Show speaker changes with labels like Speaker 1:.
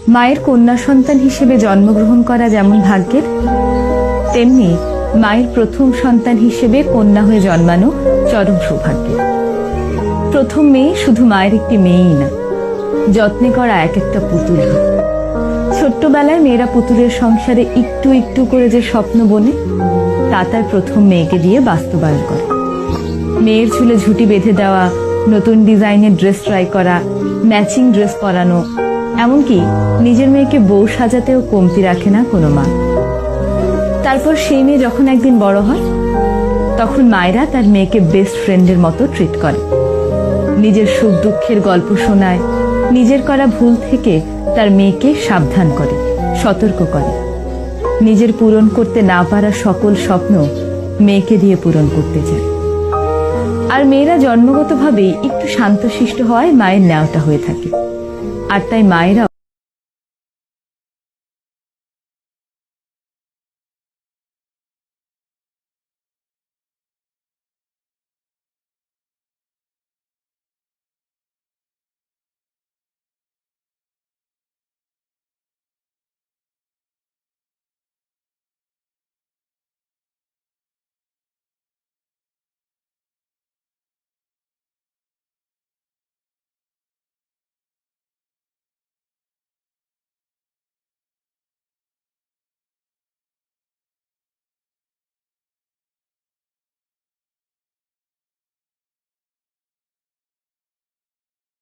Speaker 1: মায়ের কন্যা সন্তান হিসেবে জন্মগ্রহণ করা যেমন ভাগ্যের, তেমনি মায়ের প্রথম সন্তান হিসেবে কন্যা হয়ে জন্মানো চরম সৌভাগ্যের। প্রথম মেয়ে শুধু মায়ের একটি মেয়েই না, যত্নে করা এক একটা পুতুল। ছোট্টবেলায় মেয়েরা পুতুলের সংসারে একটু একটু করে যে স্বপ্ন বোনে, তা তার প্রথম মেয়েকে দিয়ে বাস্তবায়ন করে। মেয়ের চুলে ঝুঁটি বেঁধে দেওয়া, নতুন ডিজাইনের ড্রেস ট্রাই করা, ম্যাচিং ড্রেস পরানো, এমনকি নিজের মেয়েকে বউ সাজাতেও কমতি রাখে না কোনো মা। তারপর সেই মেয়ে যখন একদিন বড় হয়, তখন মায়েরা তার মেয়েকে বেস্ট ফ্রেন্ডের মতো ট্রিট করে, নিজের সুখ দুঃখের গল্প শোনায়, নিজের করা ভুল থেকে তার মেয়েকে সাবধান করে, সতর্ক করে। নিজের পূরণ করতে না পারা সকল স্বপ্ন মেয়েকে দিয়ে পূরণ করতে চায়। আর মেয়েরা জন্মগতভাবেই একটু শান্তশিষ্ট হওয়ায় মায়ের ন্যাওটা হয়ে থাকে, আর তাই মায়েরা